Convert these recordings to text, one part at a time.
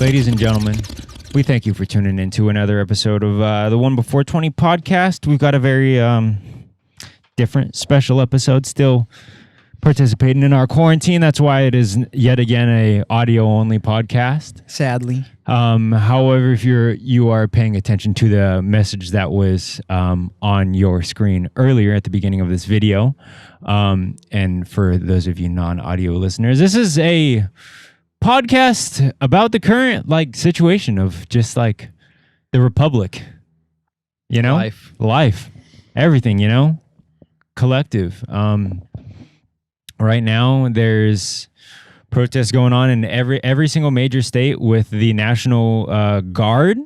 Ladies and gentlemen, we thank you for tuning in to another episode of the OneBefore20 Podcast. We've got a very different, special episode still participating in our quarantine. That's why it is yet again a audio-only podcast. Sadly. However, if you are paying attention to the message that was on your screen earlier at the beginning of this video, and for those of you non-audio listeners, this is a podcast about the current situation of just the Republic, life, everything, collective. Right now there's protests going on in every single major state with the National Guard,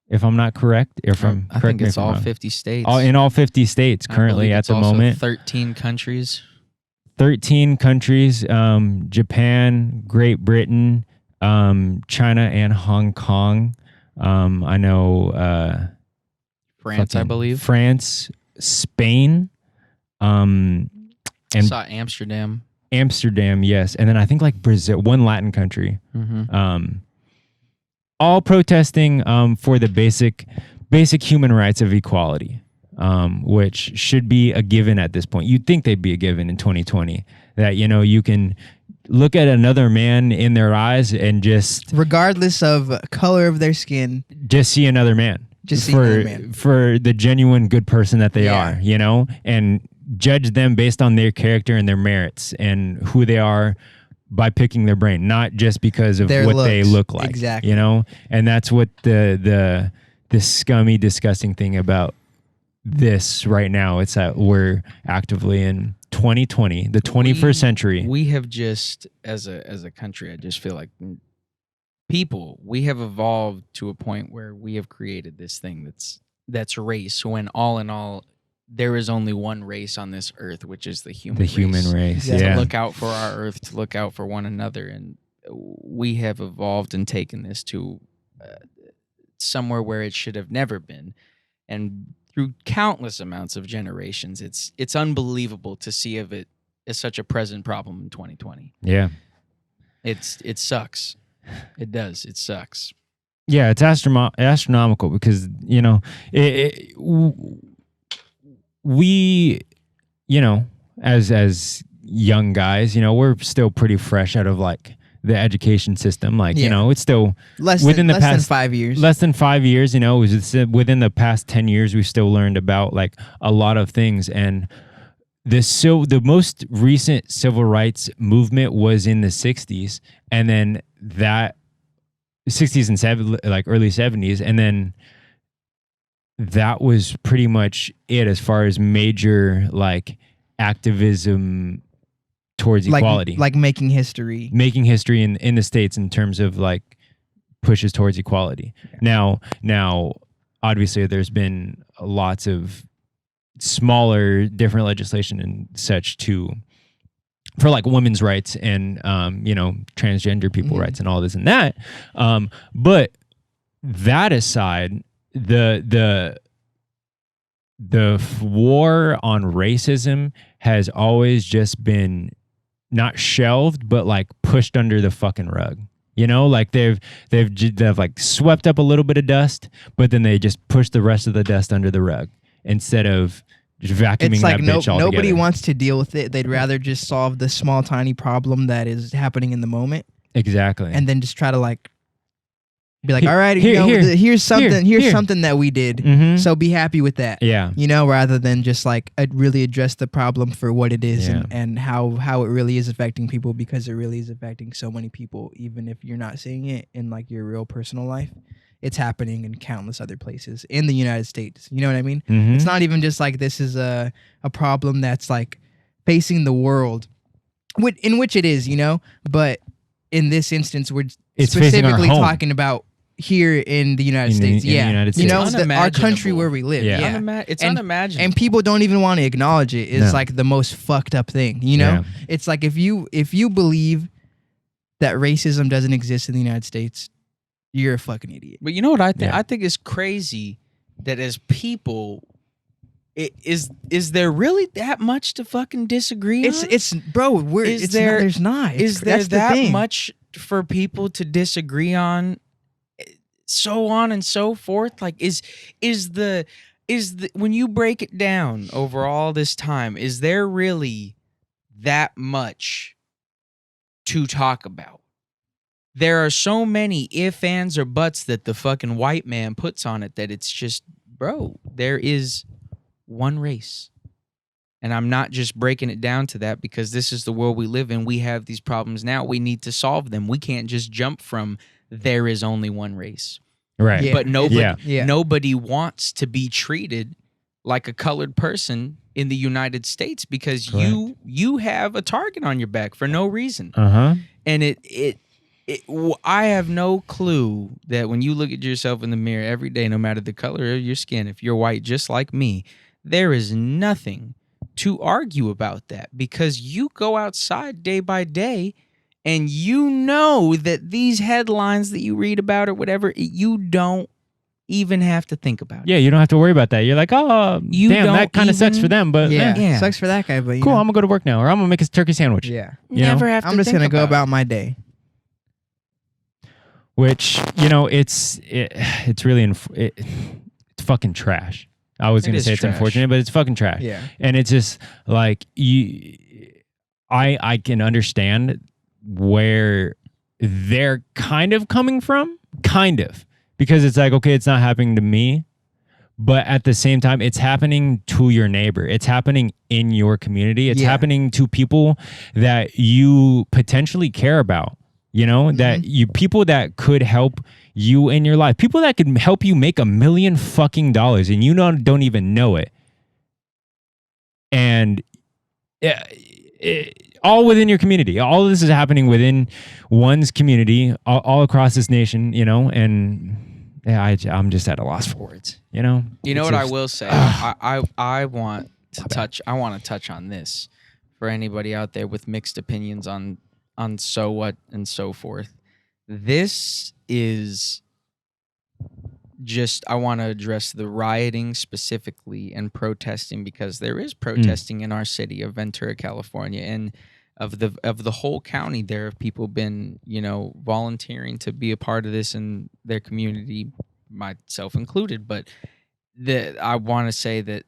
if I'm not correct. I think it's all 50 states. In all 50 states currently at the moment. 13 countries. 13 countries, Japan, Great Britain, China, and Hong Kong. I know France, I believe. France, Spain, and I saw Amsterdam. Amsterdam, yes. And then I think Brazil, one Latin country. Mm-hmm. All protesting for the basic human rights of equality. Which should be a given at this point. You'd think they'd be a given in 2020, that, you can look at another man in their eyes and just... regardless of color of their skin. Just see another man. For the genuine good person that they are, and judge them based on their character and their merits and who they are by picking their brain, not just because of their what looks. They look like. Exactly. And that's what the scummy, disgusting thing about this right now, it's that we're actively in 2020, the 21st century. We have just, as a country, I just feel like we have evolved to a point where we have created this thing that's race, when all in all, there is only one race on this earth, which is the human race. Yeah. To look out for our earth, to look out for one another. And we have evolved and taken this to somewhere where it should have never been. And through countless amounts of generations, it's unbelievable to see of it as such a present problem in 2020. Yeah. It sucks. It does. It sucks. Yeah, it's astronomical because, we, as young guys, we're still pretty fresh out of the education system. It's still less within than 5 years. Less than 5 years. It was within the past 10 years, we've still learned about a lot of things. And the most recent civil rights movement was in the 60s, and then that 60s and early 70s, and then that was pretty much it as far as major activism towards equality, making history in the States in terms of pushes towards equality. Yeah. Now obviously there's been lots of smaller different legislation and such for women's rights and transgender people rights and all this and that, but that aside, the war on racism has always just been not shelved, but pushed under the fucking rug. They've swept up a little bit of dust, but then they just push the rest of the dust under the rug instead of just vacuuming that bitch altogether. Nobody wants to deal with it. They'd rather just solve the small, tiny problem that is happening in the moment. Exactly. And then just try to be all right, here's something that we did. Mm-hmm. So be happy with that. Yeah. Rather than just really address the problem for what it is, yeah. and how it really is affecting people, because it really is affecting so many people, even if you're not seeing it in your real personal life. It's happening in countless other places in the United States. You know what I mean? Mm-hmm. It's not even just this is a problem that's facing the world, in which it is, but in this instance, it's specifically talking about here in the United States. In the United States. Our country where we live. Yeah. It's unimaginable. And people don't even want to acknowledge it. It's the most fucked up thing, Yeah. It's if you believe that racism doesn't exist in the United States, you're a fucking idiot. But you know what I think? Yeah. I think it's crazy that as people, is there really that much to fucking disagree on? There's not. Is there that much for people to disagree on, so on and so forth. Like, is the when you break it down over all this time, is there really that much to talk about? There are so many if, ands, or buts that the fucking white man puts on it that it's just, bro, there is one race. And I'm not just breaking it down to that because this is the world we live in. We have these problems now. We need to solve them. We can't just jump from there is only one race. Right. Yeah. But nobody wants to be treated like a colored person in the United States because you have a target on your back for no reason. And I have no clue that when you look at yourself in the mirror every day, no matter the color of your skin, if you're white just like me, there is nothing to argue about that because you go outside day by day and you know that these headlines that you read about or whatever, you don't even have to think about it. Yeah, you don't have to worry about that. You're like, oh, damn, that kind of sucks for them, but yeah, sucks for that guy. But cool, I'm gonna go to work now, or I'm gonna make a turkey sandwich. Yeah, never have to. I'm just gonna go about my day. Which it's really it's fucking trash. I was gonna say it's unfortunate, but it's fucking trash. Yeah, and it's just like I can understand where they're kind of coming from, because it's like, okay, it's not happening to me, but at the same time, it's happening to your neighbor. It's happening in your community. It's happening to people that you potentially care about. That people that could help you in your life, people that could help you make $1 million fucking dollars, and you don't even know it. And all within your community. All of this is happening within one's community, all across this nation. And I'm just at a loss for words. You know what I will say? I want to touch on this for anybody out there with mixed opinions on so what and so forth. This is just, I want to address the rioting specifically and protesting, because there is protesting in our city of Ventura, California, and of the whole county. There have people been, volunteering to be a part of this in their community, myself included. But I want to say that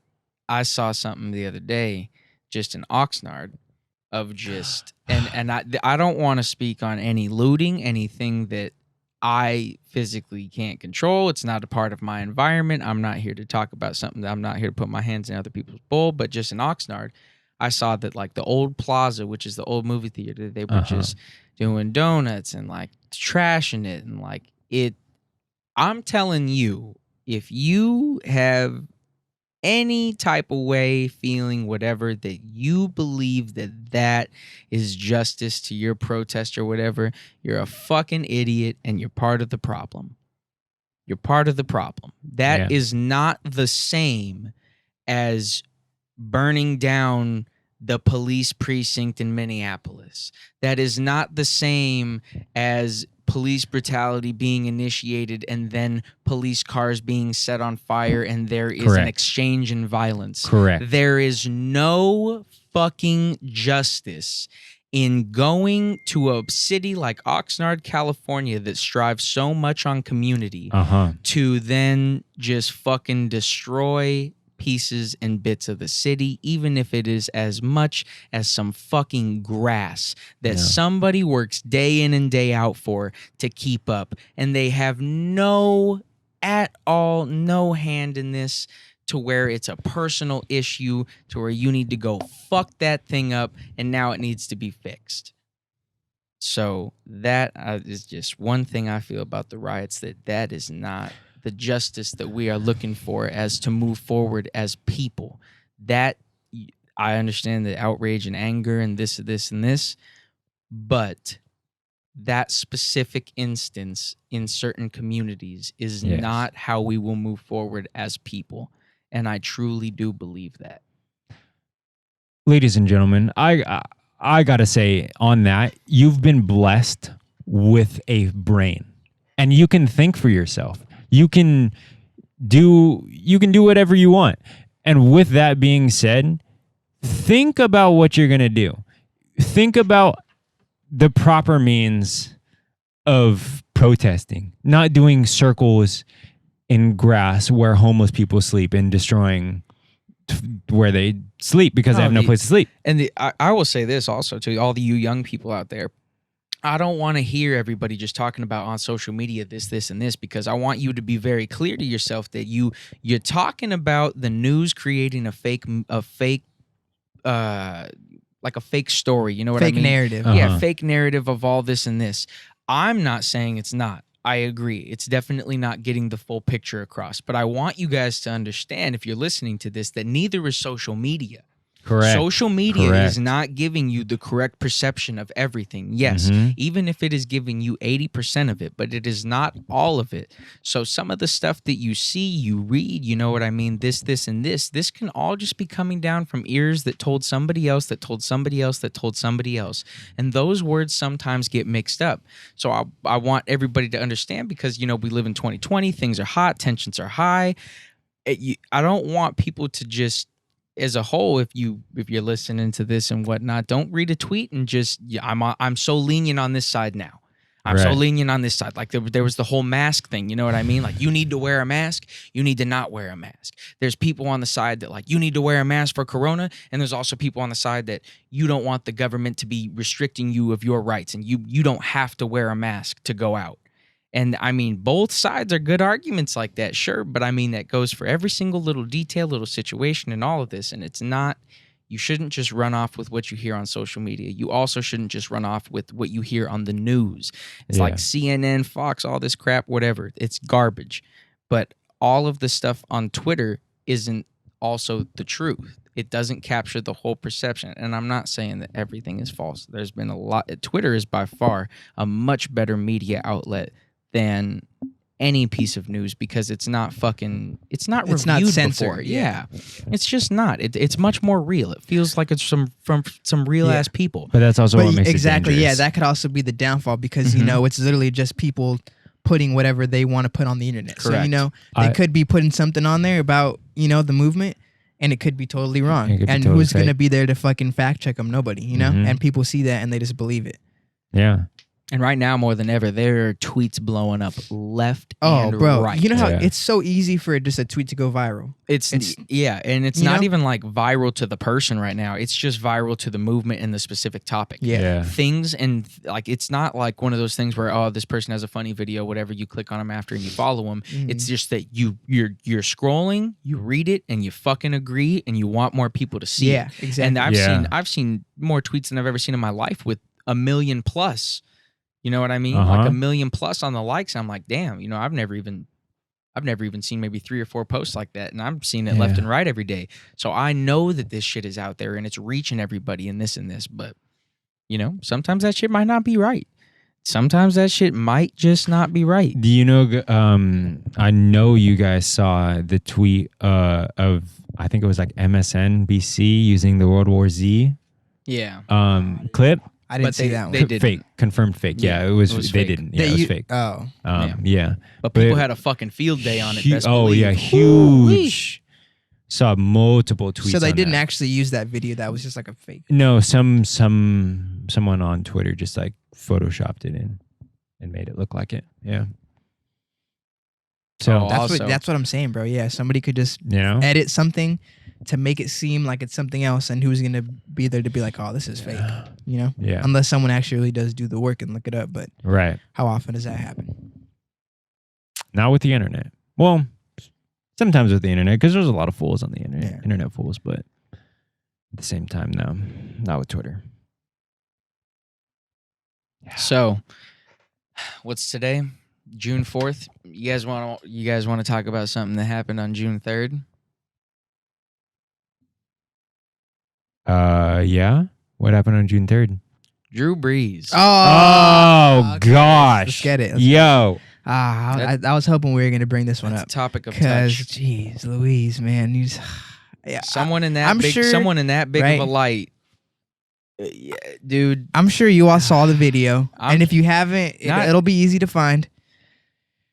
I saw something the other day, just in Oxnard, of just and I don't want to speak on any looting, anything that I physically can't control. It's not a part of my environment. I'm not here to talk about something that I'm not here to put my hands in other people's bowl. But just in Oxnard, I saw that like the old plaza, which is the old movie theater, they were just doing donuts and like trashing it and like it. I'm telling you, if you have any type of way, feeling, whatever, that you believe that is justice to your protest or whatever, you're a fucking idiot and you're part of the problem. You're part of the problem. That is not the same as burning down the police precinct in Minneapolis. That is not the same as police brutality being initiated and then police cars being set on fire and there is an exchange in violence. Correct. There is no fucking justice in going to a city like Oxnard, California that strives so much on community to then just fucking destroy pieces and bits of the city, even if it is as much as some fucking grass that somebody works day in and day out for to keep up, and they have no hand in this, to where it's a personal issue, to where you need to go fuck that thing up and now it needs to be fixed. So that is just one thing I feel about the riots, that is not the justice that we are looking for as to move forward as people. That I understand the outrage and anger and this, but that specific instance in certain communities is not how we will move forward as people. And I truly do believe that. Ladies and gentlemen, I gotta say on that, you've been blessed with a brain and you can think for yourself. You can do whatever you want. And with that being said, think about what you're going to do. Think about the proper means of protesting, not doing circles in grass where homeless people sleep and destroying where they sleep because they have no place to sleep. And I will say this also to all you young people out there. I don't want to hear everybody just talking about on social media this, and this, because I want you to be very clear to yourself that you're talking about the news creating a fake like a fake story. You know what I mean? Fake narrative. Yeah, fake narrative of all this and this. I'm not saying it's not. I agree. It's definitely not getting the full picture across. But I want you guys to understand, if you're listening to this, that neither is social media. Correct. Social media is not giving you the correct perception of everything. Yes, even if it is giving you 80% of it, but it is not all of it. So some of the stuff that you see, you read, you know what I mean? This, and this can all just be coming down from ears that told somebody else, that told somebody else, that told somebody else. And those words sometimes get mixed up. So I want everybody to understand, because, you know, we live in 2020, things are hot, tensions are high. I don't want people to just, as a whole, if you're listening to this and whatnot, don't read a tweet and just, I'm so lenient on this side now. I'm so lenient on this side. Like there was the whole mask thing. You know what I mean? Like, you need to wear a mask. You need to not wear a mask. There's people on the side that, like, you need to wear a mask for Corona. And there's also people on the side that you don't want the government to be restricting you of your rights. And you don't have to wear a mask to go out. And I mean, both sides are good arguments like that, sure. But I mean, that goes for every single little detail, little situation and all of this. And it's not, you shouldn't just run off with what you hear on social media. You also shouldn't just run off with what you hear on the news. It's like CNN, Fox, all this crap, whatever. It's garbage. But all of the stuff on Twitter isn't also the truth. It doesn't capture the whole perception. And I'm not saying that everything is false. There's been a lot. Twitter is by far a much better media outlet than any piece of news, because it's not reviewed censored before. Yeah. It's just not. It's much more real. It feels like it's from some real ass people. But that's also what makes exactly, it dangerous. Yeah, that could also be the downfall, because you know, it's literally just people putting whatever they want to put on the internet. Correct. So, you know, they could be putting something on there about, you know, the movement, and it could be totally wrong. And totally who's going to be there to fucking fact check them? Nobody, you know? And people see that and they just believe it. Yeah. And right now, more than ever, there are tweets blowing up left and right. You know how it's so easy for just a tweet to go viral? It's and it's not even like viral to the person right now. It's just viral to the movement and the specific topic. Yeah. Things, and like, it's not like one of those things where, oh, this person has a funny video, whatever, you click on them after and you follow them. It's just that you're scrolling, you read it, and you fucking agree, and you want more people to see it. Exactly. And I've seen more tweets than I've ever seen in my life with 1 million plus. You know what I mean? Like 1 million plus on the likes. I'm like, damn, you know, I've never even seen maybe 3 or 4 posts like that. And I'm seeing it left and right every day. So I know that this shit is out there and it's reaching everybody and this. But, you know, sometimes that shit might not be right. Sometimes that shit might just not be right. Do you know, I know you guys saw the tweet of, I think it was like MSNBC using the World War Z clip. I didn't see that one. They did fake, confirmed fake. Yeah, it was. They fake. didn't. Yeah, it was fake. Oh, yeah. But people had a fucking field day on it. Best believe. Huge. Saw multiple tweets. So they on didn't that. actually use that video. That was just like a fake. No, someone on Twitter just like photoshopped it in and made it look like it. Yeah. So that's what I'm saying, bro. Yeah, somebody could just edit something to make it seem like it's something else, and who's gonna be there to be like, oh, this is fake, you know? Yeah. Unless someone actually really does do the work and look it up, but how often does that happen? Not with the internet. Well, sometimes with the internet, because there's a lot of fools on the internet, internet fools, but at the same time, no, not with Twitter. Yeah. So, what's today? June 4th. You guys want to talk about something that happened on June 3rd? Yeah. What happened on June 3rd? Drew Brees. Oh okay. gosh. Let's get it. I was hoping we were going to bring this one up. Topic of touch. Jeez Louise, man. Someone in that big of a light. Dude. I'm sure you all saw the video. And if you haven't, it'll be easy to find.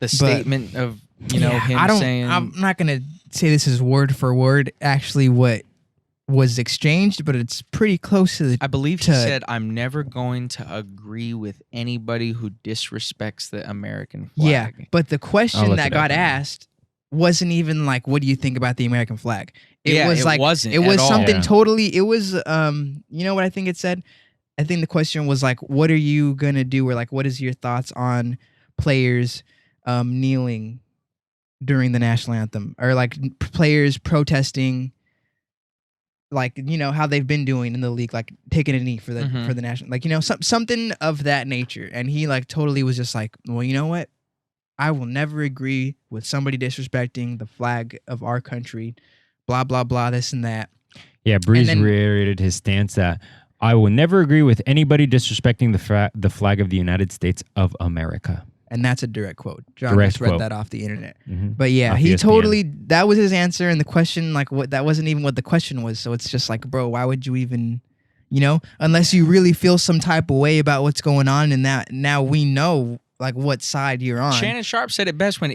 The statement of, him saying. I'm not going to say this is word for word actually what was exchanged, but it's pretty close to the. I believe he said, "I'm never going to agree with anybody who disrespects the American flag." Yeah, but the question that got asked wasn't even like, "What do you think about the American flag?" It was like, wasn't. It was at all. something totally. It was, you know what I think it said? I think the question was like, "What are you gonna do?" Or like, "What is your thoughts on players kneeling during the national anthem?" Or like players protesting. Like, you know, how they've been doing in the league, like taking a knee for the national, like, you know, something of that nature. And he like totally was just like, well, you know what? I will never agree with somebody disrespecting the flag of our country, blah, blah, blah, this and that. Yeah, Breeze reiterated his stance that I will never agree with anybody disrespecting the flag of the United States of America. And that's a direct quote. John just read that off the internet. Mm-hmm. But yeah, off he ESPN. totally, that was his answer. And the question, like, what, that wasn't even what the question was. So it's just like, bro, why would you even, you know, unless you really feel some type of way about what's going on, and that now we know like what side you're on. Shannon Sharp said it best when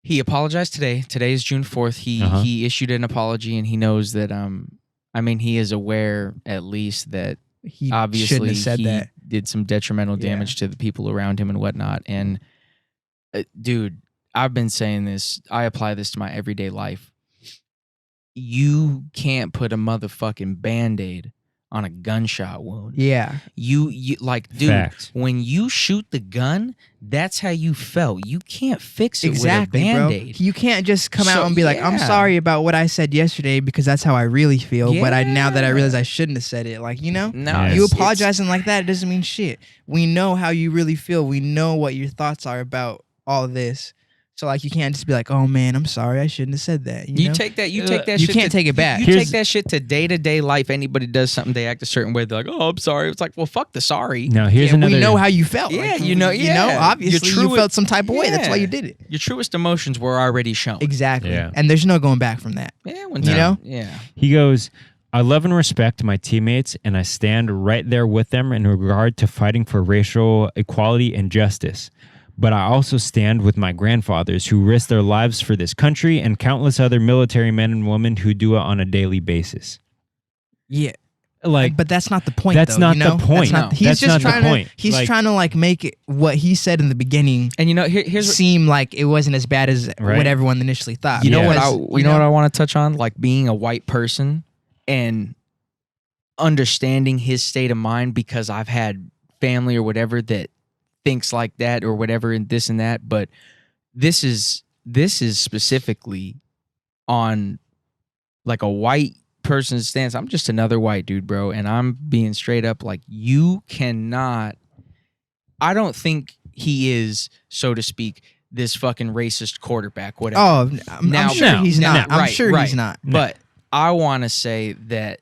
he apologized today. Today is June 4th. He issued an apology, and he knows that I mean, he is aware at least that he obviously shouldn't have said that. Did some detrimental damage to the people around him and whatnot. And dude, I've been saying this. I apply this to my everyday life. You can't put a motherfucking Band-Aid on a gunshot wound. Yeah. You like, dude, Fact. when you shoot the gun, that's how you felt. You can't fix it Exactly, with a bro. Band-Aid. You can't just come out and be like, I'm sorry about what I said yesterday because that's how I really feel. But now that I realize I shouldn't have said it, like, you know, you apologizing like that, it doesn't mean shit. We know how you really feel. We know what your thoughts are about all this. So like, you can't just be like, oh man, I'm sorry, I shouldn't have said that. You know? Take that. You can't take it back. You take that shit to day-to-day life. Anybody does something, they act a certain way. They're like, "Oh, I'm sorry." It's like, well, fuck the sorry. Now here's another. We know how you felt. Yeah, like, you know. Obviously, you felt some type of way. That's why you did it. Your truest emotions were already shown. Exactly. Yeah. And there's no going back from that. Yeah. You know. Yeah. He goes, I love and respect my teammates, and I stand right there with them in regard to fighting for racial equality and justice. But I also stand with my grandfathers who risked their lives for this country and countless other military men and women who do it on a daily basis. Yeah. Like, but that's not the point. That's not the point. He's just trying to. He's trying to like make it what he said in the beginning. And you know, here's seem like it wasn't as bad as what everyone initially thought. You know what? You know what I want to touch on, like being a white person and understanding his state of mind, because I've had family or whatever that thinks like that or whatever, and this and that. But this is specifically on like a white person's stance. I'm just another white dude, bro, and I'm being straight up like, you cannot. I don't think he is, so to speak, this fucking racist quarterback, whatever. Oh, I'm sure he's not. I'm sure he's not. But I want to say that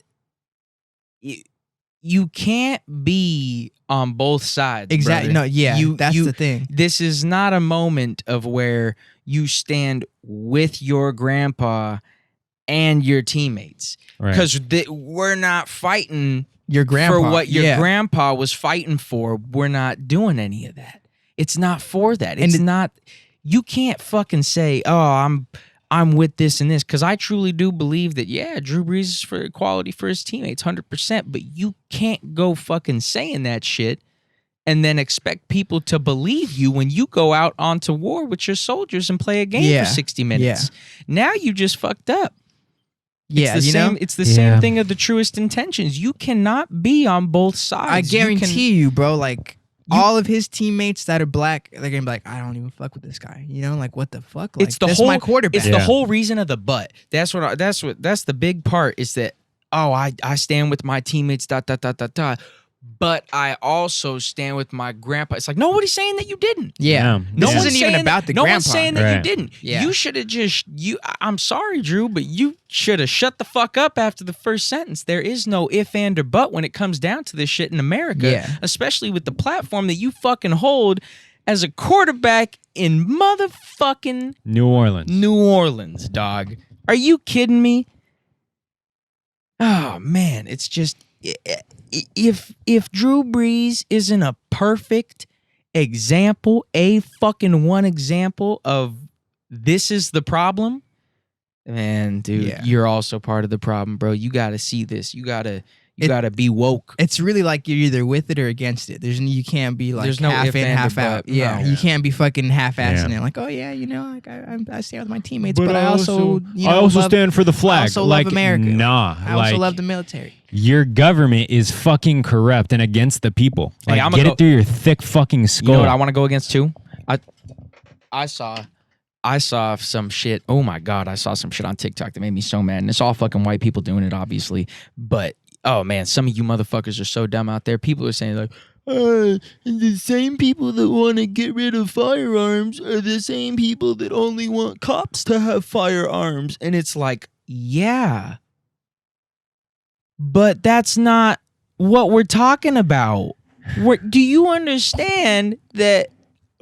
you can't be on both sides. Exactly. Brother. No, yeah, that's the thing. This is not a moment of where you stand with your grandpa and your teammates, because we're not fighting your grandpa for what your grandpa was fighting for. We're not doing any of that. It's not for that. It's not. You can't fucking say, "Oh, I'm with this and this," because I truly do believe that, Drew Brees is for equality for his teammates, 100%. But you can't go fucking saying that shit and then expect people to believe you when you go out onto war with your soldiers and play a game for 60 minutes. Now you just fucked up. It's the same thing of the truest intentions. You cannot be on both sides. I guarantee you, bro, like, all of his teammates that are black, they're gonna be like, I don't even fuck with this guy. You know, like, what the fuck? Like, that's my quarterback. It's the whole reason of the but. That's the big part, is that, I stand with my teammates, ... But I also stand with my grandpa. It's like, nobody's saying that you didn't. This isn't even about the grandpa. No one's saying that you didn't. You should have just, I'm sorry, Drew, but you should have shut the fuck up after the first sentence. There is no if, and, or but when it comes down to this shit in America, especially with the platform that you fucking hold as a quarterback in motherfucking New Orleans, dog. Are you kidding me? Oh, man, it's just... If Drew Brees isn't a perfect example, a fucking one example of this is the problem, Man, dude, you're also part of the problem, bro. You got to see this. You got to be woke. It's really like you're either with it or against it. You can't be like no half in, half out. Yeah, you can't be fucking half-assing it. Like, oh yeah, like I stand with my teammates, but I also stand for the flag. I also love America. Nah, I also love the military. Your government is fucking corrupt and against the people. Like, hey, get it through your thick fucking skull. You know what I want to go against too? I saw some shit. Oh my God, I saw some shit on TikTok that made me so mad. And it's all fucking white people doing it, obviously. But, oh man, some of you motherfuckers are so dumb out there. People are saying, like, the same people that want to get rid of firearms are the same people that only want cops to have firearms. And it's like, yeah. But that's not what we're talking about. Do you understand that?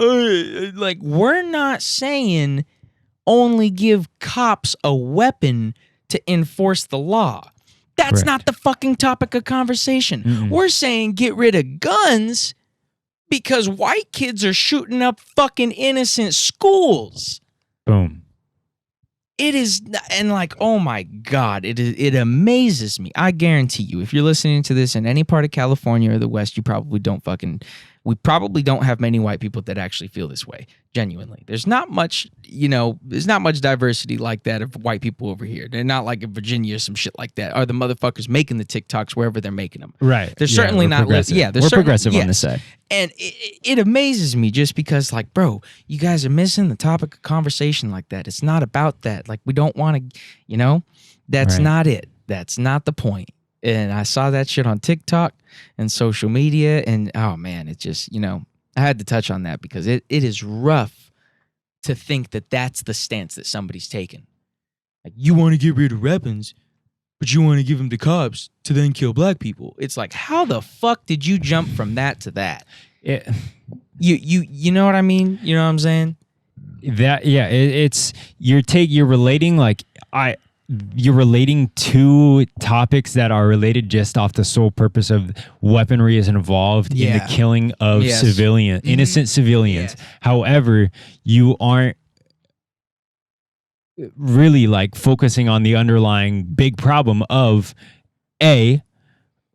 Like, we're not saying only give cops a weapon to enforce the law. That's not the fucking topic of conversation. Mm-mm. We're saying get rid of guns because white kids are shooting up fucking innocent schools. Boom. It is, and like, oh my God, it amazes me. I guarantee you, if you're listening to this in any part of California or the West, we probably don't have many white people that actually feel this way. Genuinely. There's not much diversity like that of white people over here. They're not like in Virginia or some shit like that. Are the motherfuckers making the TikToks wherever they're making them? Right. They're certainly not. We're progressive on this side. And it amazes me just because, like, bro, you guys are missing the topic of conversation like that. It's not about that. Like, we don't want to, that's not it. That's not the point. And I saw that shit on TikTok and social media, and oh man, it just, I had to touch on that because it is rough to think that that's the stance that somebody's taken. Like, you want to get rid of weapons, but you want to give them to cops to then kill black people. It's like, how the fuck did you jump from that to that? Yeah. You know what I mean? You know what I'm saying? It's you're relating you're relating two topics that are related just off the sole purpose of weaponry is involved in the killing of innocent civilians. Yes. However, you aren't really like focusing on the underlying big problem of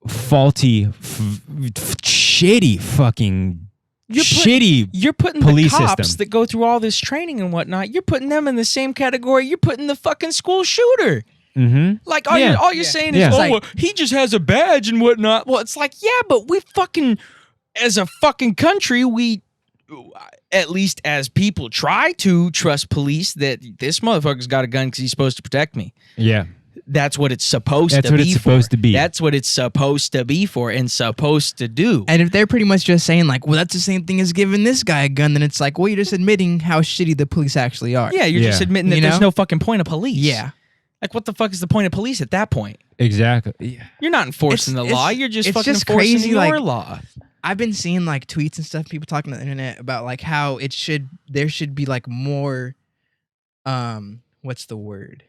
faulty, shitty fucking you're putting police the cops system that go through all this training and whatnot, you're putting them in the same category you're putting the fucking school shooter. Mm-hmm. Like, all you're saying is, well, he just has a badge and whatnot. Well, it's like, yeah, but we fucking, as a fucking country, we, at least as people, try to trust police that this motherfucker's got a gun because he's supposed to protect me. Yeah. That's what it's supposed to be. That's what it's supposed to be. That's what it's supposed to be for and supposed to do. And if they're pretty much just saying like, well, that's the same thing as giving this guy a gun, then it's like, well, you're just admitting how shitty the police actually are. Yeah, you're just admitting that there's no fucking point of police. Yeah. Like, what the fuck is the point of police at that point? Exactly. Yeah. You're not enforcing the law. You're just fucking enforcing crazy, your law. I've been seeing like tweets and stuff, people talking on the internet about like how there should be like more, what's the word?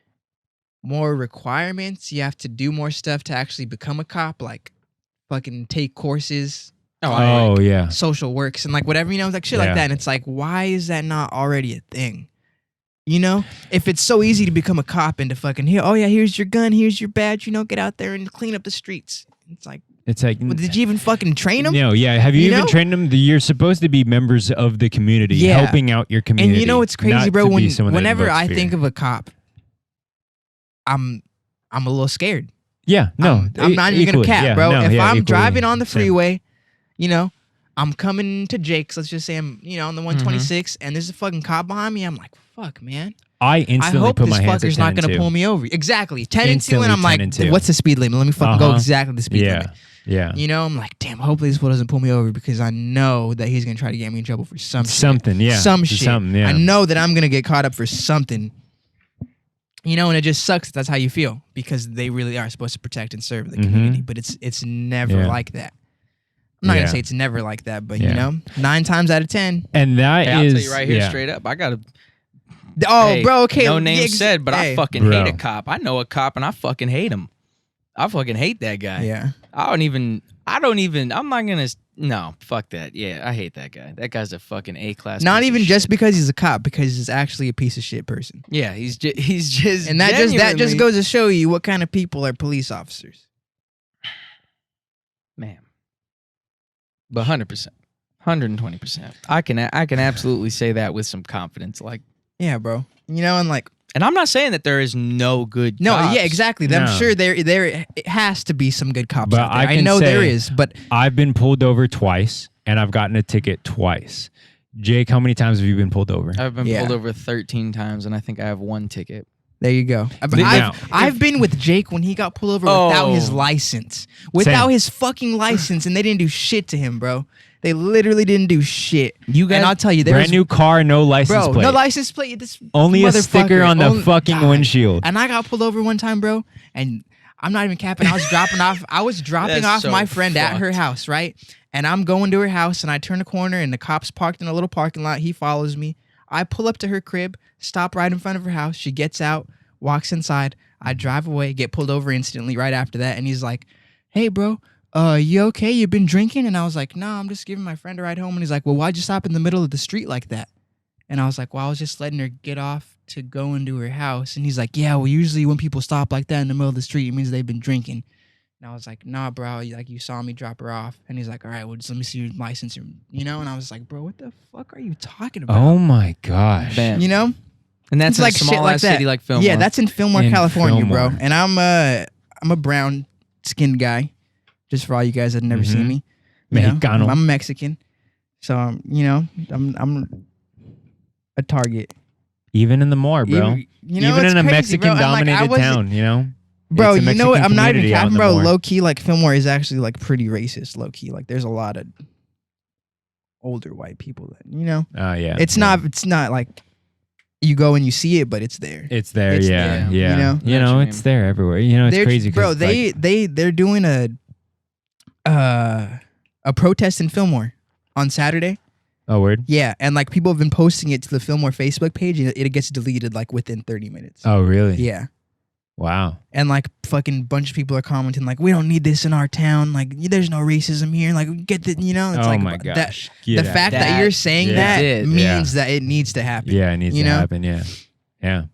More requirements. You have to do more stuff to actually become a cop, like fucking take courses. Social works and like whatever, like shit like that. And it's like, why is that not already a thing? If it's so easy to become a cop and to fucking here's your gun, here's your badge, get out there and clean up the streets. It's like, well, did you even fucking train them? No, yeah. Have you even trained them? You're supposed to be members of the community, helping out your community. And it's crazy, bro. Whenever I think of a cop, I'm a little scared. Yeah, no. I'm not even gonna cap, bro. If I'm driving on the freeway, I'm coming to Jake's, let's just say I'm, on the 126 and there's a fucking cop behind me, I'm like, fuck, man. I instantly put my hands at 10 and 2. I hope this fucker's not gonna pull me over. Exactly. 10 and 2 and I'm like, what's the speed limit? Let me fucking go exactly the speed limit. Yeah. I'm like, damn, hopefully this fool doesn't pull me over because I know that he's gonna try to get me in trouble for something. Yeah. Some shit. Something, yeah. I know that I'm gonna get caught up for something. And it just sucks that's how you feel because they really are supposed to protect and serve the community, but it's never like that. I'm not gonna say it's never like that, but 9 times out of 10. And that I'll tell you right here straight up. I gotta. Oh, bro. Okay. No name said, but I fucking hate a cop. I know a cop, and I fucking hate him. I fucking hate that guy. Yeah. I'm not gonna. No, fuck that. Yeah, I hate that guy. That guy's a fucking A-class. Not piece even of just shit. because he's a cop, because he's actually a piece of shit person. Yeah, he's just And that just genuinely- goes to show you what kind of people are police officers. man. But 100%, 120%. I can absolutely say that with some confidence. Like, Yeah, bro. You know, and like, and I'm not saying that there is no good. no, cops. yeah, exactly. No. I'm sure there it has to be some good cops But out there. I I can know there say- is, but I've been pulled over twice, and I've gotten a ticket twice. Jake, how many times have you been pulled over? I've been Yeah. pulled over 13 times, and I think I have one ticket. there you go. Now- I've been with Jake when he got pulled over without his Oh. license. Without his fucking license, and they didn't do shit to him, bro. They literally didn't do shit. You guys- And I'll tell you, Brand new car, no license bro, plate. no license plate. This Only a sticker motherfucker. on the fucking God. windshield. And I got pulled over one time, bro, and I'm not even capping. I was dropping That's off so my friend at her fucked. house, right? And I'm going to her house, and I turn a corner, and the cop's parked in a little parking lot. He follows me. I pull up to her crib, stop right in front of her house. She gets out, walks inside. I drive away, get pulled over instantly right after that. And he's like, "Hey, bro, you okay? You been drinking?" And I was like, "No, I'm just giving my friend a ride home." And he's like, "Well, why'd you stop in the middle of the street like that?" And I was like, "Well, I was just letting her get off to go into her house." And he's like, "Yeah, well, usually when people stop like that in the middle of the street, it means they've been drinking." And I was like, "Nah, bro, like you saw me drop her off." And he's like, "All right, well, just let me see your license, you know?" And I was like, "Bro, what the fuck are you talking about?" Oh my gosh. Bam. You know? And that's It's in like a shit small like ass that. city like Fillmore. Yeah, that's in Fillmore, In California, bro. Fillmore. And I'm a brown skinned guy, just for all you guys that have never seen Mhm. me. You know? Mexicano. I'm Mexican, so I'm a target. Even in the more, bro. You know, Even it's in a crazy, bro. And, like, I Mexican-dominated wasn't- town, you know? Bro, It's a you know what? Mexican I'm not even community out in capping, the bro. more. Low key, like Fillmore is actually like pretty racist. Low key, like there's a lot of older white people that Oh, yeah. It's not like you go and you see it, but it's there. It's there, It's yeah. there, Yeah. you know? You That's know, what it's I mean. there everywhere. You know, it's They're- crazy. 'Cause, bro. like, They're doing a protest in Fillmore on Saturday. oh, word? Yeah, and like people have been posting it to the Fillmore Facebook page, and it gets deleted like within 30 minutes. Oh, really? Yeah. Wow. And like fucking bunch of people are commenting like, "We don't need this in our town. Like, there's no racism here. Like, get the, you know." It's Oh, like my that. gosh. The Get out. fact that That- you're saying yeah. that Did. means that it needs to happen. Yeah, it needs you to know? happen. Yeah. Yeah.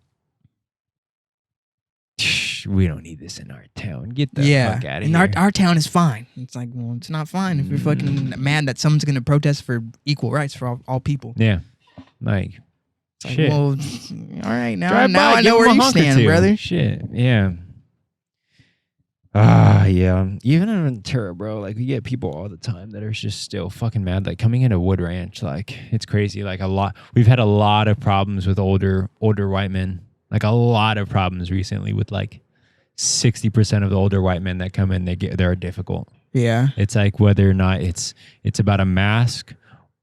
We don't need this in our town. Get the Yeah, fuck out of and here. our town is fine. It's like, well, it's not fine if you're fucking mad that someone's gonna protest for equal rights for all people. Yeah. Like, It's like, shit. well, all right, now Drive by, I give know 'em where a you honk or stand, two. brother. Shit. Yeah. Ah, yeah. Even in Ventura, bro, like we get people all the time that are just still fucking mad. Like coming into Wood Ranch, like it's crazy. Like we've had a lot of problems with older white men. Like a lot of problems recently with like 60% of the older white men that come in, they're difficult. Yeah. It's like whether or not it's about a mask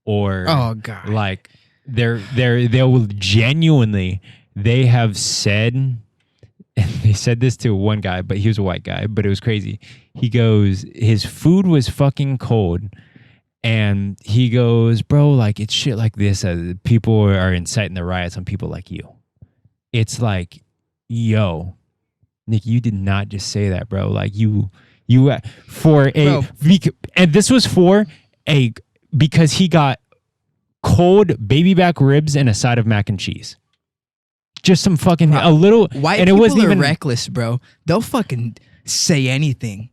or Oh god. like they'll genuinely, they have said, and they said this to one guy, but he was a white guy, but it was crazy. He goes, his food was fucking cold, and he goes, bro, like it's shit like this. People are inciting the riots on people like you. It's like, yo, Nick, you did not just say that, bro. Like you for a, Bro. and this was for a, because he got cold baby back ribs and a side of mac and cheese. Just some fucking, Bro, a little, White and it people wasn't are even reckless, bro. They'll fucking say anything,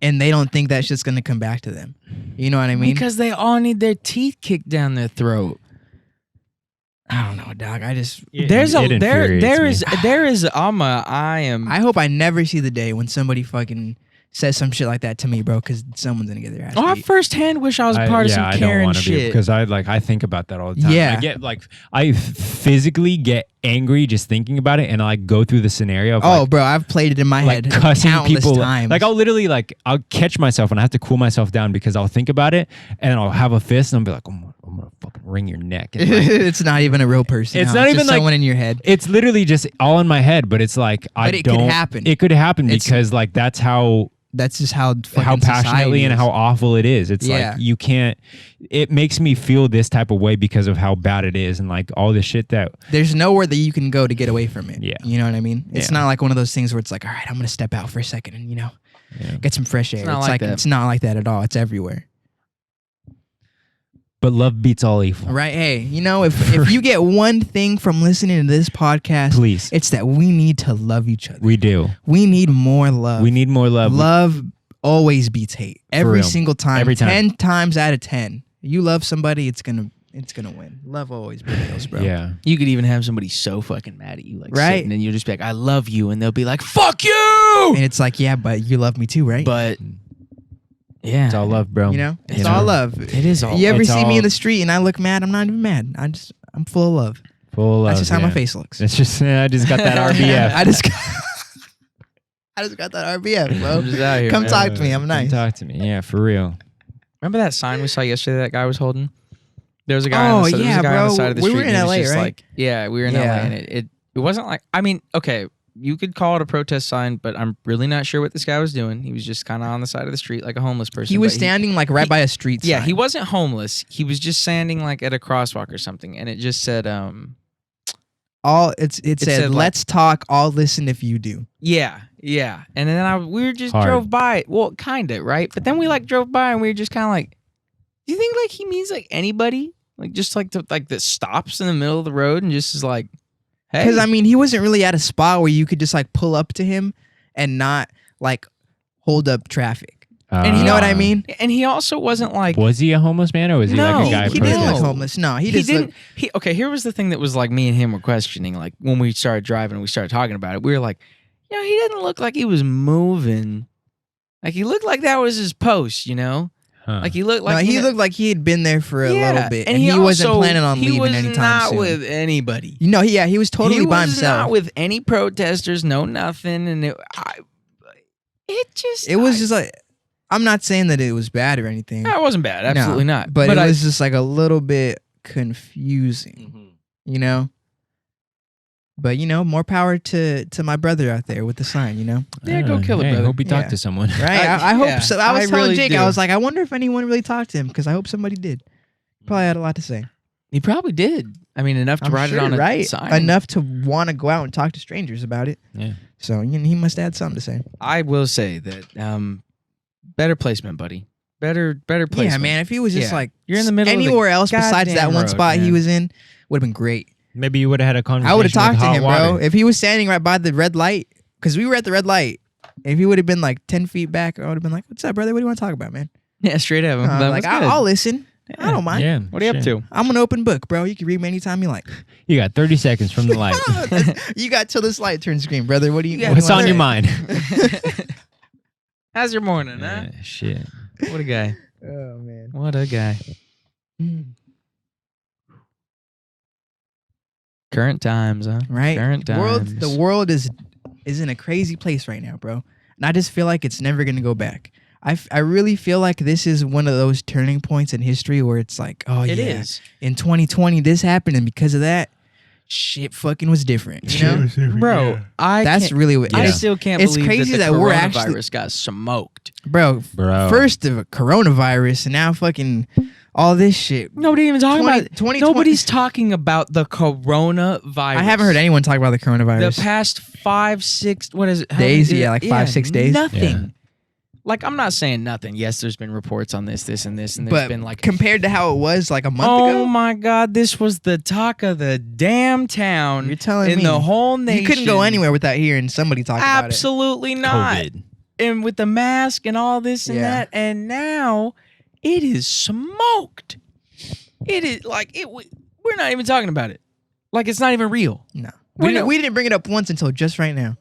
and they don't think that shit's gonna come back to them. You know what I mean? because they all need their teeth kicked down their throat. I don't know, dog. I just There's a It infuriates me. there is I am I hope I never see the day when somebody fucking says some shit like that to me, bro, because someone's gonna get their ass I beat. firsthand wish I was part of some I don't Karen want to be, shit. because I think about that all the time. Yeah. I get like, I physically get angry just thinking about it, and I like go through the scenario of Oh, like, bro, I've played it in my like head cussing countless people. times. Like I'll literally I'll catch myself and I have to cool myself down because I'll think about it and I'll have a fist and I'll be like, I'm gonna fucking wring your neck. And like, it's not even a real person. It's huh? not just even like- someone in your head. it's literally just all in my head, but it's like But it could happen. It could happen It's- because like that's how That's just how passionately society and is. how awful it is. It's Yeah. like you can't. It makes me feel this type of way because of how bad it is and like all the shit that. There's nowhere that you can go to get away from it. Yeah. You know what I mean? It's Yeah. not like one of those things where it's like, all right, I'm gonna step out for a second and Yeah. get some fresh air. not like that. It's not like that at all. It's everywhere. But love beats all evil. Right? Hey, you know, if you get one thing from listening to this podcast, Please. it's that we need to love each other. We do. We need more love. We need more love. Love always beats hate. Every real. single time. Every time. 10 times out of 10. You love somebody, it's gonna win. Love always prevails, bro. Yeah. You could even have somebody so fucking mad at you, like Right. sitting, and you'll just be like, "I love you," and they'll be like, "Fuck you!" And it's like, yeah, but you love me too, right? But yeah, It's all love, bro. you know, it's You all know? love. it is all. You ever It's see me all- in the street and I look mad? I'm not even mad. I'm full of love. Full of love. That's just how my yeah. face looks. That's just, I just got that RBF. I just got that RBF, bro. I'm just out here. Come man. talk to me. I'm nice. Come talk to me. Yeah, for real. Remember that sign we saw yesterday that guy was holding? There was a guy, on Oh, the, there was yeah, a guy on the bro. side of the We street. were in and he was LA, just right? Like, yeah, we were in LA, Yeah. and it wasn't like, I mean, okay, you could call it a protest sign, but I'm really not sure what this guy was doing. He was just kind of on the side of the street like a homeless person. He was but standing like right he- by a street Yeah, sign. he wasn't homeless. He was just standing like at a crosswalk or something, and it just said, It said, said, like- let's talk. I'll listen if you do. yeah. And then we just Hard. drove by. Well, kind of, right? But then we like drove by, and we were just kind of like, do you think like he means like anybody? Like just like that stops in the middle of the road and just is like, hey. Because I mean, he wasn't really at a spot where you could just like pull up to him and not like hold up traffic. And You know what I Uh, mean? And he also wasn't like, Was he a homeless man or was he like No, a guy He didn't look protesting? homeless. No, he he just didn't. looked. Okay, here was the thing that was like me and him were questioning. Like when we started driving and we started talking about it, we were like, you know, he didn't look like he was moving. Like he looked like that was his post, you know? Huh. Like he looked like No, he looked like he had been there for a Yeah, little bit, and and he wasn't also- planning on he leaving was anytime not soon. with anybody. You know, he was totally he by was himself. not with any protesters, no nothing, and it It was just like, I'm not saying that it was bad or anything. No, it wasn't bad, No, absolutely not. But it I- was just like a little bit confusing, you know. But you know, more power to my brother out there with the sign, you know. Yeah, go kill it, hey, brother. hope he talked Yeah. to someone. Right? I- I hope yeah, so. I was I telling really Jake, do. I was like, I wonder if anyone really talked to him because I hope somebody did. Probably had a lot to say. he probably did. I mean, enough to I'm write sure, it on a right? sign. Enough to want to go out and talk to strangers about it. Yeah. So you know, he must have had something to say. I will say that better placement, buddy. Better placement. Yeah, man. If he was just Yeah. like You're in the middle of the anywhere else besides that goddamn one road, spot he man. was in, would have been great. Maybe you would have had a conversation. I would have talked with to hot him, water. bro. If he was standing right by the red light, because we were at the red light. If he would have been like 10 feet back, I would have been like, "What's up, brother? What do you want to talk about, man?" Yeah, straight up. That Like, was good. I'll listen. I don't mind. Yeah. What are you up shit. to? I'm an open book, bro. You can read me anytime you like. You got 30 seconds from the light. You got till this light turns green, brother. What do you? Yeah, what do What's you on wanna your say? mind? How's your morning, huh? Shit. What a guy. Oh man. What a guy. Current times, huh? Right. Current times. The world is in a crazy place right now, bro. And I just feel like it's never gonna go back. I really feel like this is one of those turning points in history where it's like, oh It yeah, is. in 2020 this happened, and because of that, shit fucking was different. You know, Bro, I that's can't, really what. I Yeah. still can't It's believe crazy that, that the we're coronavirus actually- got smoked. bro. Bro. First the coronavirus, and now fucking all this shit. Nobody even talking 20 about it. 2020 Nobody's talking about the coronavirus. I haven't heard anyone talk about the coronavirus. The past 5-6 what is it? How Days? many- Yeah, like 5-6 days. Nothing. Yeah. Like I'm not saying nothing. Yes, there's been reports on this, and there's but been like compared to how it was like a month oh ago, my god, this was the talk of the damn town. You're telling in me the whole nation. you couldn't go anywhere without hearing somebody talk about it. Absolutely not. COVID. And with the mask and all this and Yeah. that, and now it is smoked. It is like it. We're not even talking about it. Like it's not even real. No, We're we didn't bring it up once until just right now.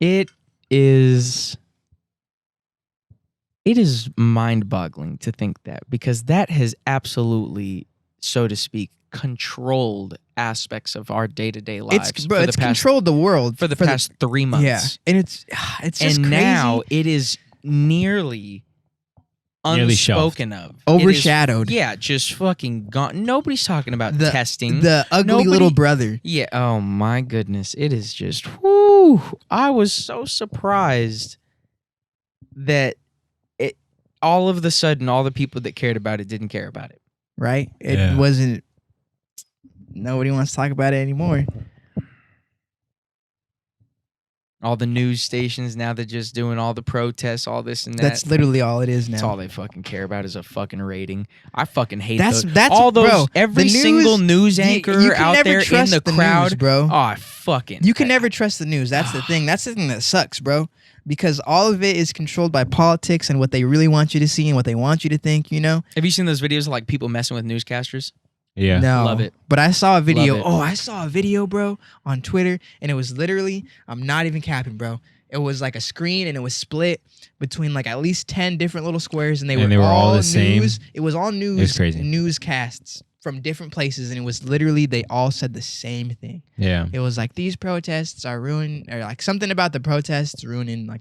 It is. It is mind-boggling to think that because that has absolutely, so to speak, controlled aspects of our day-to-day lives. It's controlled the world for the past 3 months. Yeah, and it's just and crazy. now it is nearly unspoken of. It is- Overshadowed. yeah, just fucking gone. Nobody's talking about The- testing. the ugly Nobody- little brother. yeah. Oh my goodness. It is just. Whoo! I was so surprised that it. All of the sudden, all the people that cared about it didn't care about it. Right? It Yeah. wasn't. Nobody wants to talk about it anymore. All the news stations now, they're just doing all the protests, all this and that. That's literally all it is now. That's all they fucking care about is a fucking rating. I fucking hate that's all those. bro, every the news, single news anchor you can out never there in trust the crowd, news, bro. Oh, I fucking. You can never trust the news. That's the thing. That's the thing that sucks, bro. Because all of it is controlled by politics and what they really want you to see and what they want you to think. You know. Have you seen those videos of like people messing with newscasters? Yeah. No. Love it. But I saw a video. Love it. Oh, I saw a video, bro, on Twitter, and it was literally. I'm not even capping, bro. It was like a screen, and it was split between like at least 10 different little squares, and they were all the news. same. It was all news. It was crazy. Newscasts from different places, and it was literally they all said the same thing. Yeah. It was like these protests are ruining, or like something about the protests ruining like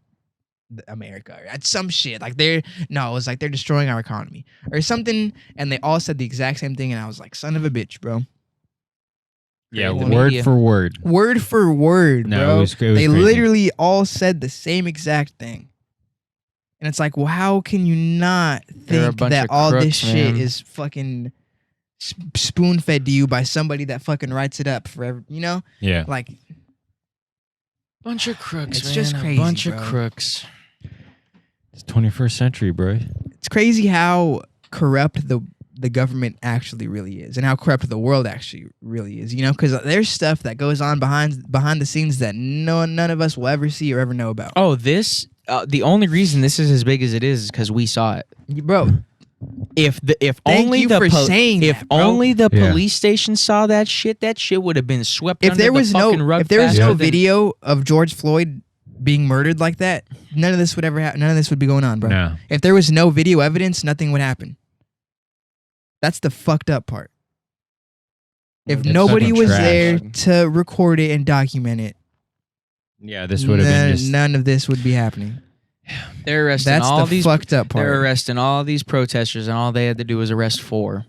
America, or some shit. Like it was like they're destroying our economy or something, and they all said the exact same thing, and I was like, son of a bitch, bro. Yeah, The word media. for word. Word for word, No, bro. it was They crazy. literally all said the same exact thing. And it's like, well, how can you not They're a think bunch that of all this crooks, shit man. is fucking spoon-fed to you by somebody that fucking writes it up forever, you know? Yeah. Like, Bunch of crooks. It's man. just A crazy, bunch bro. of crooks. It's 21st century, bro. it's crazy how corrupt the government actually really is and how corrupt the world actually really is, you know? Because there's stuff that goes on behind the scenes that none of us will ever see or ever know about. Oh, this. The only reason this is as big as it is because we saw it. Bro, If thank only you the for saying if that, bro. only the Yeah. police station saw that shit would have been swept if under there the was fucking rug. if there was faster no than- video of George Floyd being murdered like that, none of this would ever happen. None of this would be going on, bro. No. If there was no video evidence, nothing would happen. That's the fucked up part. If That's nobody fucking was trash. there to record it and document it, Yeah, this would have been just. none of this would be happening. They're arresting That's all the these. fucked up part. They're arresting all these protesters, and all they had to do was arrest 4.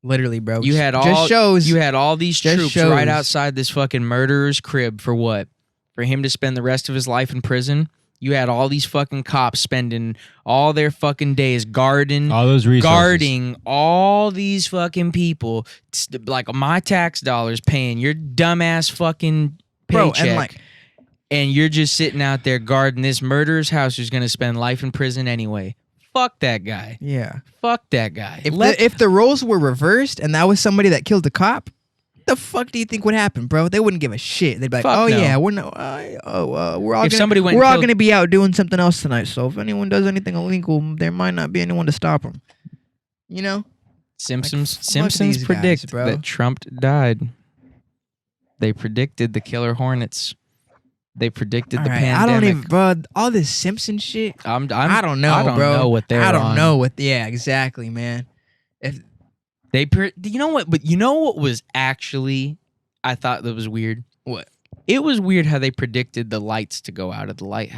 Literally, bro. You had all just shows You had all these Just troops shows. right outside this fucking murderer's crib for what? For him to spend the rest of his life in prison? You had all these fucking cops spending all their fucking days guarding all those resources. guarding all these fucking people, like my tax dollars paying your dumbass fucking Bro, paycheck. and like And you're just sitting out there guarding this murderer's house who's going to spend life in prison anyway. Fuck that guy. yeah. Fuck that guy. If the roles were reversed and that was somebody that killed the cop, the fuck do you think would happen, bro? They wouldn't give a shit. They'd be like, Fuck "Oh no. yeah, we're all If somebody went and we're all killed- gonna be out doing something else tonight. So if anyone does anything illegal, there might not be anyone to stop them." You know? Simpsons fuck Simpsons these guys, predict bro. that Trump died. They predicted the killer hornets. They predicted All the right, pandemic. I don't even, bro. All this Simpson shit. I don't know, I don't bro. know what they're I don't on. know what. Yeah, exactly, man. If You know what? But you know what was actually, I thought that was weird. What? It was weird how they predicted the lights to go out of the White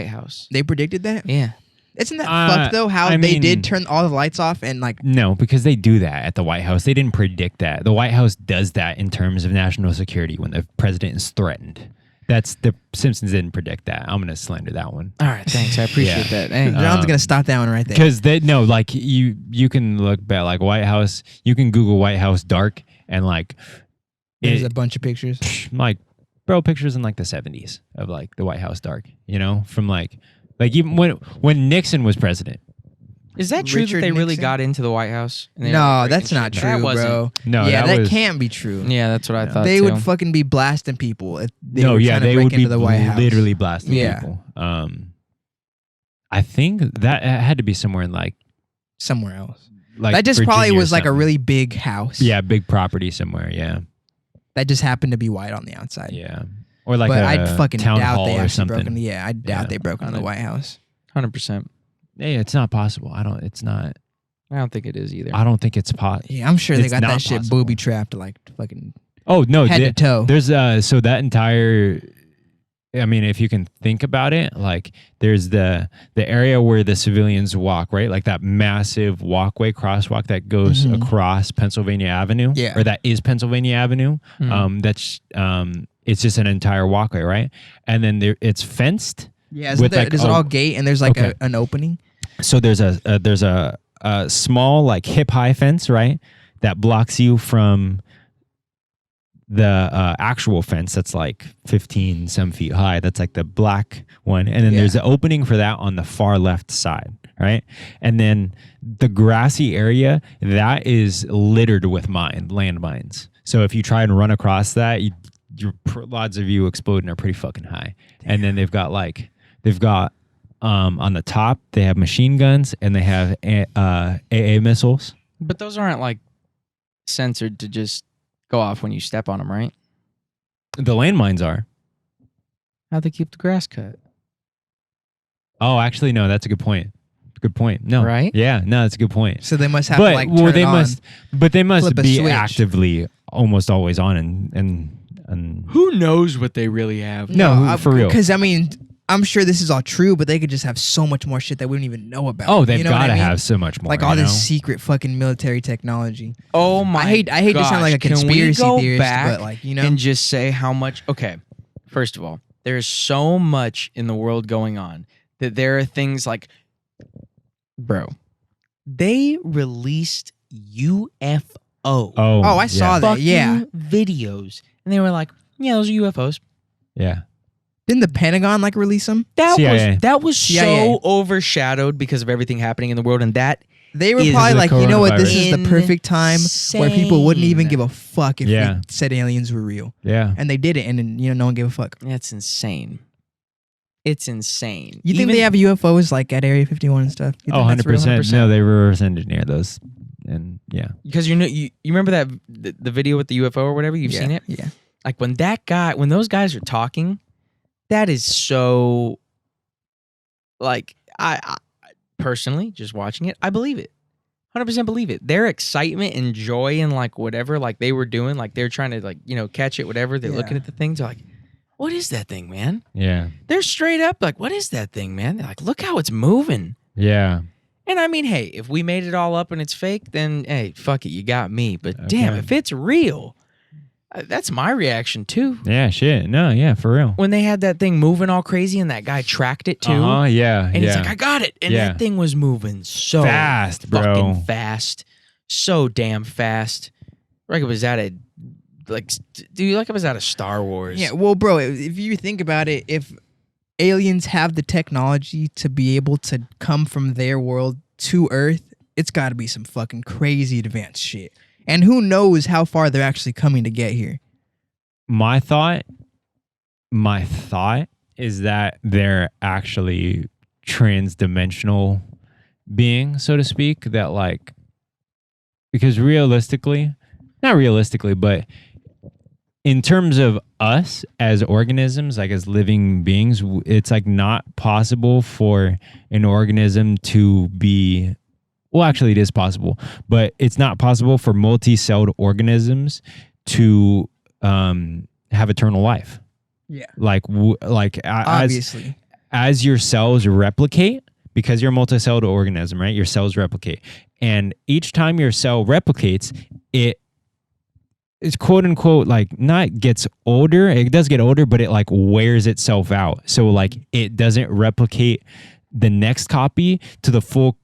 House. they predicted that, Yeah. isn't that fucked though? How I they mean- did turn all the lights off and like. No, because they do that at the White House. They didn't predict that. The White House does that in terms of national security when the president is threatened. That's the Simpsons didn't predict that. I'm gonna slander that one All right. Thanks. I appreciate Yeah. that. Hey. John's gonna stop that one right there. because they no like you can look back like White House. You can Google White House dark and like There's it- a bunch of pictures. like bro pictures in like the 70s of like the White House dark. You know from like even when Nixon was president. Is that true Richard that they really Nixon? got into the White House? And they were, No, like, that's breaking not shit? true, That wasn't- bro. No, yeah, that was, can't be true. Yeah, that's what I thought. They too. would fucking be blasting people if they no, were yeah, trying to they break would be into the White House. literally blasting Yeah. people. I think that had to be somewhere in like somewhere else. like That just probably Virginia or was like a something. really big house. yeah big property somewhere. Yeah, That just happened to be white on the outside. yeah, or like but a I'd fucking town doubt hall they or actually broke something. into. Yeah, I doubt Yeah. they broke into the White House. 100%. Yeah, it's not possible. It's not. I don't think it is either. I don't think it's possible. Yeah, I'm sure they It's got that not shit possible. booby trapped like fucking Oh no, head to toe. there's so that entire. I mean, if you can think about it, like there's the area where the civilians walk, right? Like that massive walkway, crosswalk that goes Mhm. across Pennsylvania Avenue, Yeah. or that is Pennsylvania Avenue. Mhm. That's it's just an entire walkway, right? And then it's fenced. Yeah, with, like, there's an all gate and there's like okay. an opening. So there's a small like hip high fence, right? That blocks you from actual fence that's like 15 some feet high. That's like the black one. And then there's an opening for that on the far left side, right? And then the grassy area, that is littered with landmines. So if you try and run across that, your odds of you exploding are pretty fucking high. Damn. And then they've got on the top, they have machine guns and they have AA missiles. But those aren't like censored to just go off when you step on them, right? The landmines are. How'd they keep the grass cut? Oh, actually, no, that's a good point. Good point. No. Right? Yeah, no, that's a good point. So they must have to like turn it on. But they must be switch. Actively almost always on and who knows what they really have? No, for real. Because I mean, I'm sure this is all true, but they could just have so much more shit that we don't even know about. Oh, they've got to have so much more. Like all this secret fucking military technology. Oh my! I hate to sound like a conspiracy theorist, but like and just say how much. Okay, first of all, there's so much in the world going on that there are things like, bro, they released UFO. Oh, I saw that. Yeah, videos, and they were like, yeah, those are UFOs. Yeah. Didn't the Pentagon like release them? That was so overshadowed because of everything happening in the world, and that they were probably like, you know what, this is the perfect time where people wouldn't even give a fuck if we said aliens were real. Yeah, and they did it, and then no one gave a fuck. That's insane. It's insane. You think they have UFOs like at Area 51 and stuff? Oh, 100%. No, they reverse engineer those, and because you remember that the video with the UFO or whatever, you've seen it. Yeah, like when those guys are talking. That is so, like, I personally, just watching it, I believe it. 100% believe it. Their excitement and joy and, like, whatever, like, they were doing, like, they're trying to, like, catch it, whatever. They're looking at the things. They're like, what is that thing, man? Yeah. They're straight up like, what is that thing, man? They're like, look how it's moving. Yeah. And I mean, hey, if we made it all up and it's fake, then, hey, fuck it, you got me. But damn, if it's real... that's my reaction too. Yeah, shit. No, yeah, for real. When they had that thing moving all crazy and that guy tracked it too. Yeah. And he's like, I got it. And that thing was moving so fast, bro. Fucking fast. So damn fast. Like it was out of it was out of Star Wars. Yeah, well, bro, if you think about it, if aliens have the technology to be able to come from their world to Earth, it's gotta be some fucking crazy advanced shit. And who knows how far they're actually coming to get here. My thought is that they're actually trans-dimensional beings, so to speak, that like, because not realistically, but in terms of us as organisms, like as living beings, it's like not possible for an organism to be... Well, actually, it is possible, but it's not possible for multi-celled organisms to have eternal life. Yeah, obviously, as your cells replicate, because you're a multi-celled organism, right? Your cells replicate, and each time your cell replicates, it is quote unquote like not gets older. It does get older, but it like wears itself out. So like it doesn't replicate the next copy to the full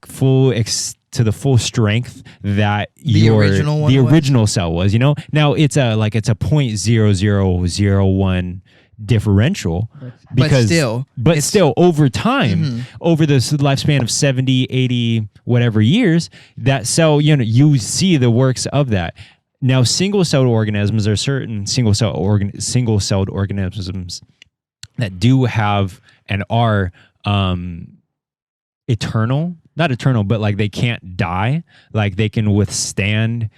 strength that the original cell was, Now it's a 0.0001 differential but still over time, over this lifespan of 70, 80, whatever years, that cell, you see the works of that. Now, single-celled organisms are certain single-celled organisms that do have and are eternal, not eternal, but like they can't die, like they can withstand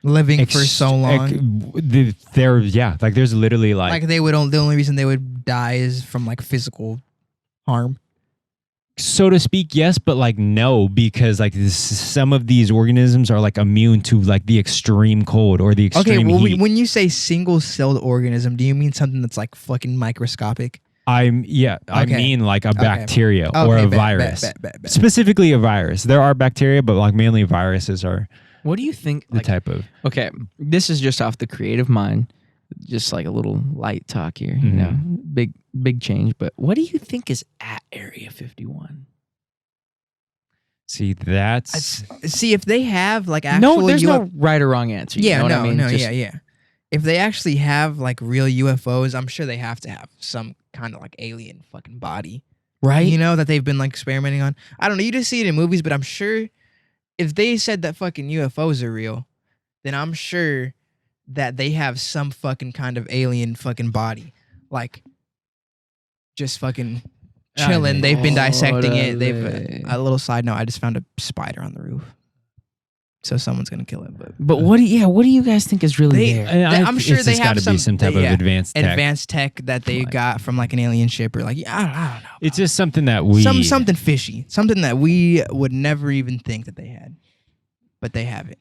living for so long. There's literally like they would the only reason they would die is from like physical harm, so to speak. Yes, but like no, because like some of these organisms are like immune to like the extreme cold or the extreme heat. When you say single-celled organism, do you mean something that's like fucking microscopic? I mean like a bacteria or a virus. Specifically a virus. There are bacteria, but like mainly viruses are. What do you think? The type of. Okay, this is just off the creative mind, just like a little light talk here. Big change. But what do you think is at Area 51? See, if they have like actual. There's no right or wrong answer. Yeah, you know what I mean? Yeah. if they actually have like real UFOs, I'm sure they have to have some kind of like alien fucking body, Right? you know, that they've been like experimenting on. I don't know. You just see it in movies, but I'm sure if they said that fucking UFOs are real, then I'm sure that they have some fucking kind of alien fucking body, like just fucking chilling. They've been dissecting it. They've a little side note. I just found a spider on the roof, so someone's gonna kill it. But what do you guys think is really there? I'm sure it's they just have gotta be some type of advanced tech. that they got from like an alien ship or like I don't know. It's just something that we something fishy, something that we would never even think that they had, but they have it.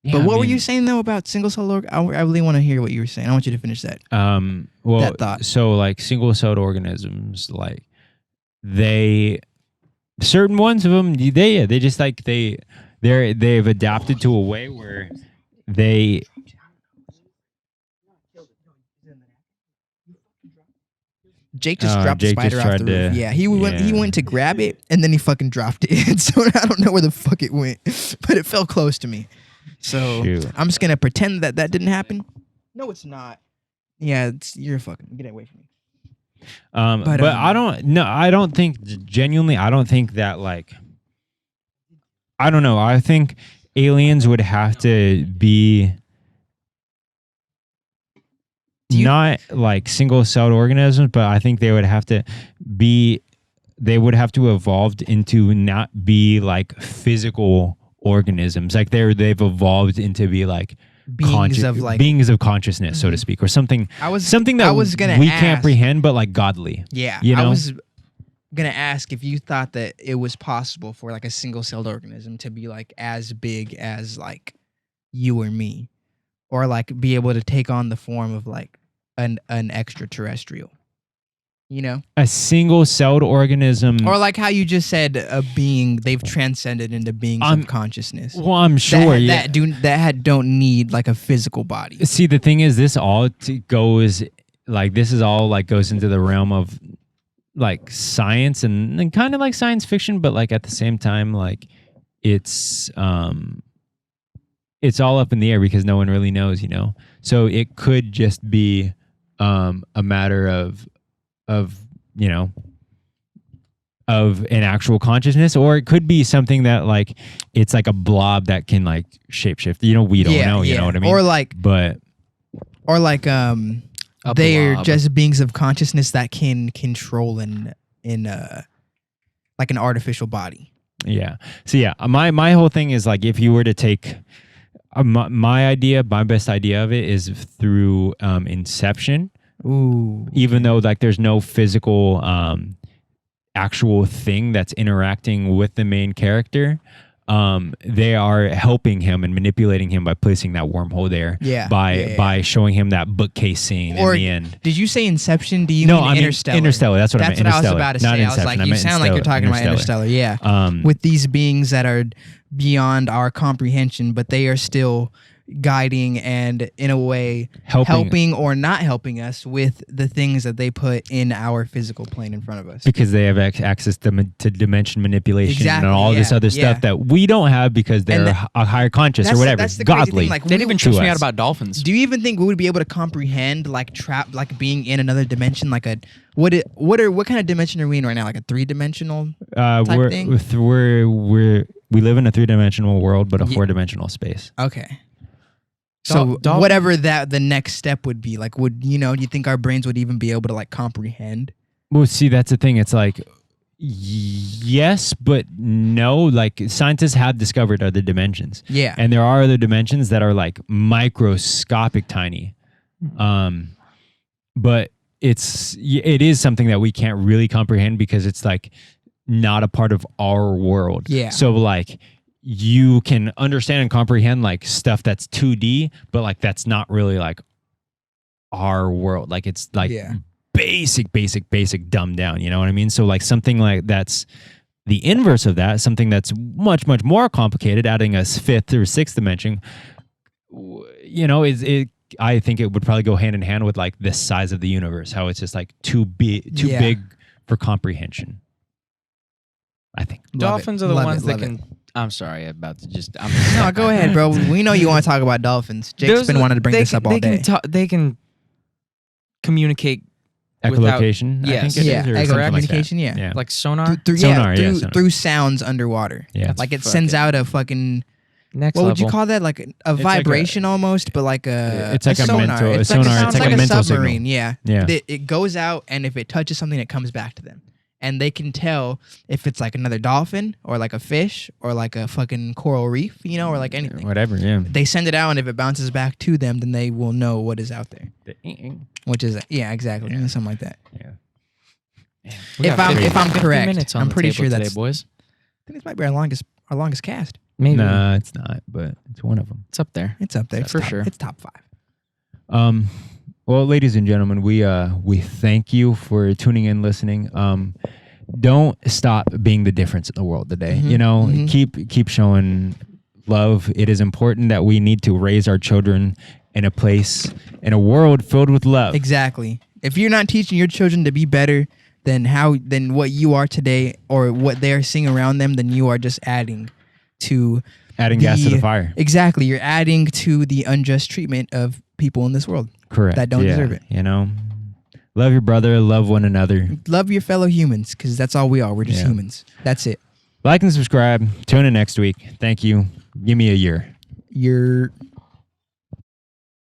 Yeah, but what were you saying though about single cell I really want to hear what you were saying. I want you to finish that. Well, that thought. So like single celled organisms, like certain ones of them, they've adapted to a way where they. Jake just dropped the spider off the roof. Yeah, he went to grab it and then he fucking dropped it. So I don't know where the fuck it went, but it fell close to me. So I'm just gonna pretend that didn't happen. No, it's not. Yeah, you're fucking get away from me. But I don't think genuinely. I don't think that like. I don't know. I think aliens would have to be not like single-celled organisms, but I think they would have to be. They would have to evolved into not be like physical organisms. Like they've evolved into be like beings of consciousness, so to speak, or something. Something that we can't comprehend, but like godly. Yeah, you know? I was gonna ask if you thought that it was possible for like a single-celled organism to be like as big as like you or me, or like be able to take on the form of like an extraterrestrial. You know, a single-celled organism, or like how you just said, a being they've transcended into beings of consciousness. Well, I'm sure that don't need like a physical body. See, the thing is, this all goes into the realm of like science and kind of like science fiction, but like at the same time, like it's all up in the air because no one really knows, you know. So it could just be a matter of you know, of an actual consciousness, or it could be something that like it's like a blob that can like shapeshift. You know, we don't know. You know what I mean? Or like they're just beings of consciousness that can control in like an artificial body. Yeah. So yeah, my whole thing is like if you were to take my best idea of it is through Inception. Ooh. Even though like there's no physical actual thing that's interacting with the main character, they are helping him and manipulating him by placing that wormhole there. Yeah. By showing him that bookcase scene in the end. Did you say Inception? Do you mean Interstellar? Interstellar. That's what I meant. That's what I was about to say. I was like, you sound like you're talking about Interstellar. Yeah. With these beings that are beyond our comprehension, but they are still guiding and in a way helping or not helping us with the things that they put in our physical plane in front of us, because they have access to dimension manipulation and all this other stuff that we don't have because they're a higher conscious or whatever. That's the godly thing. Like, they didn't even trip me out about dolphins. Do you even think we would be able to comprehend like being in another dimension, like what kind of dimension are we in right now, like a 3-dimensional type thing? We live in a 3-dimensional world but a 4-dimensional space. Okay. So whatever the next step would be, like, do you think our brains would even be able to like comprehend? Well, see, that's the thing. It's like, yes, but no. Like scientists have discovered other dimensions. Yeah. And there are other dimensions that are like microscopic tiny. But it is something that we can't really comprehend because it's like not a part of our world. Yeah. So like, you can understand and comprehend like stuff that's 2D, but like that's not really like our world. Like it's like basic dumbed down. You know what I mean? So like something like that's the inverse of that, something that's much more complicated, adding a 5th or 6th dimension. You know, I think it would probably go hand in hand with like the size of the universe, how it's just like too big for comprehension. I think dolphins are the ones that can I'm sorry about to just. No, go ahead, bro. We know you want to talk about dolphins. Jake's been wanting to bring this up all day. They can communicate Echolocation, without, I think it is, or something communication, like that. yeah. like sonar. Through sounds underwater. Yeah. Like it sends out a fucking. Next What level. would you call that? Like a vibration almost, but like a. It's like a sonar. mental. It's sonar. like It's like a mental submarine. signal. Yeah. Yeah. It goes out, and if it touches something, it comes back to them, and they can tell if it's like another dolphin or like a fish or like a fucking coral reef, or like anything. Whatever. Yeah. They send it out, and if it bounces back to them, then they will know what is out there. Which is exactly something like that. Yeah. If I'm correct, minutes on I'm the pretty table sure today, that's. boys. I think this might be our longest cast. Maybe Nah, it's not, but it's one of them. it's up there. It's up there For top, sure. It's top 5. Well, ladies and gentlemen, we thank you for tuning in, listening. Don't stop being the difference in the world today. Keep showing love. It is important that we need to raise our children in a world filled with love. Exactly. If you're not teaching your children to be better than what you are today, or what they're seeing around them, then you are just adding gas to the fire. Exactly. You're adding to the unjust treatment of people in this world. Correct. That don't deserve it. Love your brother, love one another. Love your fellow humans, because that's all we are. We're just humans. That's it. Like and subscribe. Tune in next week. Thank you. Give me a year.